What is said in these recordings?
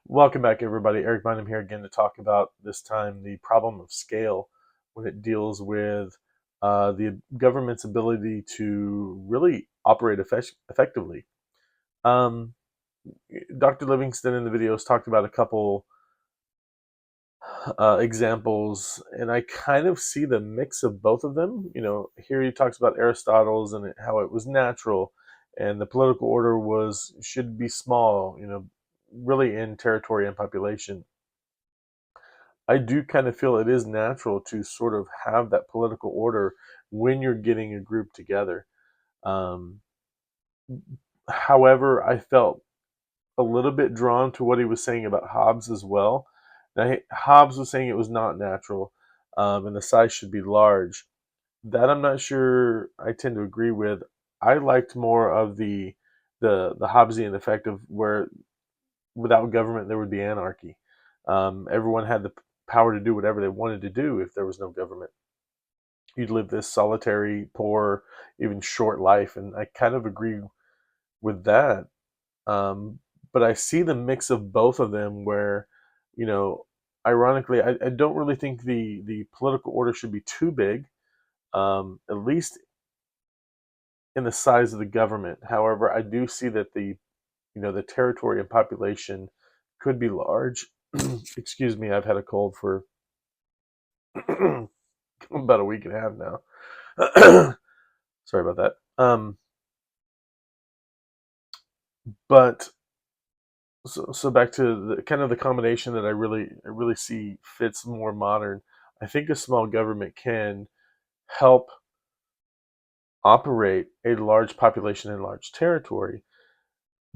Welcome back, everybody. Eric Bynum here again to talk about this time the problem of scale when it deals with the government's ability to really operate effectively. Um, Dr. Livingston in the videos talked about a couple examples, and I kind of see the mix of both of them. Here he talks about Aristotle's and how it was natural, and the political order should be small. Really in territory and population. I do kind of feel it is natural to sort of have that political order when you're getting a group together. Um, However, I felt a little bit drawn to what he was saying about Hobbes as well. Now, Hobbes was saying it was not natural, and the size should be large. That I'm not sure I tend to agree with. I liked more of the Hobbesian effect of where without government there would be anarchy. Everyone had the power to do whatever they wanted to do if there was no government. You'd live this solitary, poor, even short life, and I kind of agree with that. Um, but I see the mix of both of them, where, you know, ironically, I don't really think the political order should be too big, at least in the size of the government. However, I do see that the territory and population could be large. Excuse me, I've had a cold for about a week and a half now. Sorry about that. But so back to the kind of the combination that I really see fits more modern. I think a small government can help operate a large population in large territory,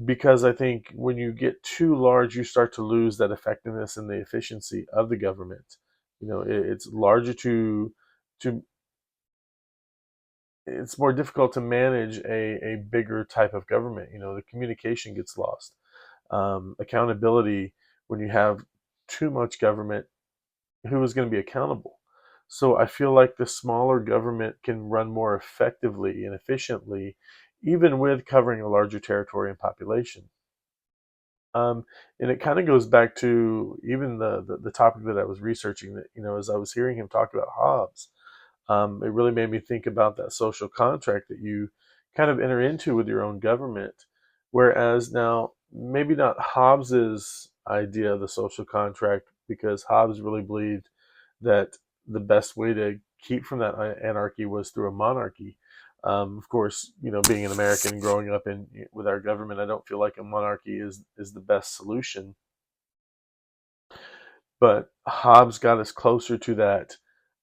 because I think when you get too large, you start to lose that effectiveness and the efficiency of the government. It's larger to it's more difficult to manage a bigger type of government. The communication gets lost. Accountability, when you have too much government, who is going to be accountable? So I feel like the smaller government can run more effectively and efficiently, even with covering a larger territory and population. Um, and it kind of goes back to even the topic that I was researching. That as I was hearing him talk about Hobbes, it really made me think about that social contract that you kind of enter into with your own government. Whereas now, maybe not Hobbes's idea of the social contract, because Hobbes really believed that the best way to keep from that anarchy was through a monarchy. Of course, being an American and growing up in with our government, I don't feel like a monarchy is the best solution. But Hobbes got us closer to that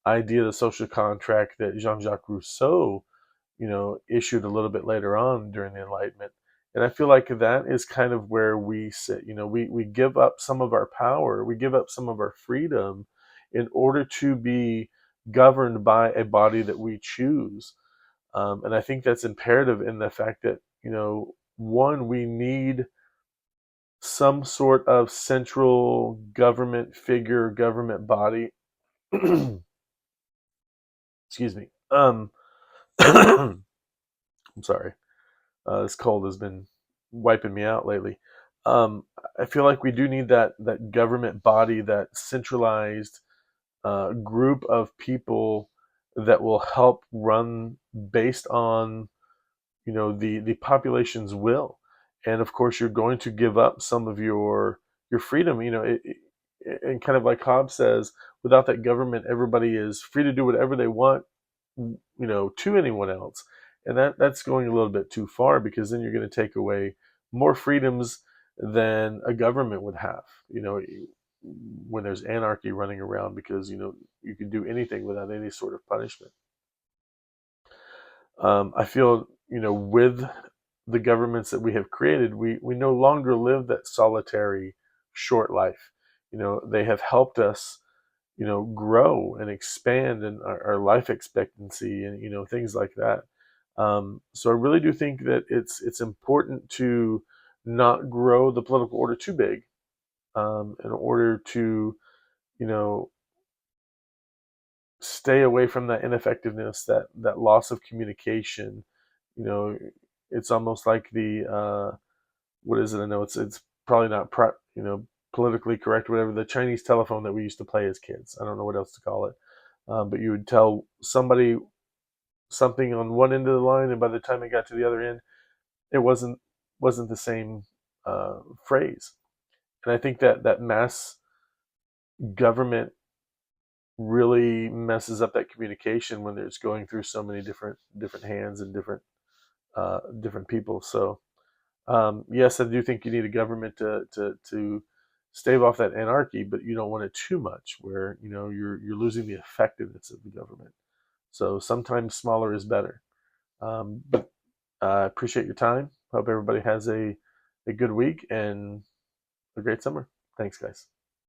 idea of the social contract that Jean-Jacques Rousseau, issued a little bit later on during the Enlightenment. And I feel like that is kind of where we sit. We give up some of our power, we give up some of our freedom in order to be governed by a body that we choose. And I think that's imperative in the fact that, one, we need some sort of central government figure, government body. Excuse me. I'm sorry. This cold has been wiping me out lately. Um, I feel like we do need that government body, that centralized group of people that will help run based on the population's will. And of course, you're going to give up some of your freedom. And kind of like Hobbes says, without that government, everybody is free to do whatever they want, to anyone else. And that's going a little bit too far, because then you're going to take away more freedoms than a government would have. When there's anarchy running around, because you can do anything without any sort of punishment. I feel with the governments that we have created, we no longer live that solitary, short life. They have helped us grow and expand in our life expectancy, and things like that. So I really do think that it's important to not grow the political order too big, in order to you know stay away from that ineffectiveness, that loss of communication. you know it's almost like the what is it? I know it's probably not politically correct, whatever, the Chinese telephone that we used to play as kids. I don't know what else to call it. But you would tell somebody something on one end of the line, and by the time it got to the other end, it wasn't the same phrase. And I think that that mass government really messes up that communication when it's going through so many different hands and different people. So yes, I do think you need a government to stave off that anarchy, but you don't want it too much, where you're losing the effectiveness of the government. So sometimes smaller is better. But I appreciate your time. Hope everybody has a good week and a great summer. Thanks, guys.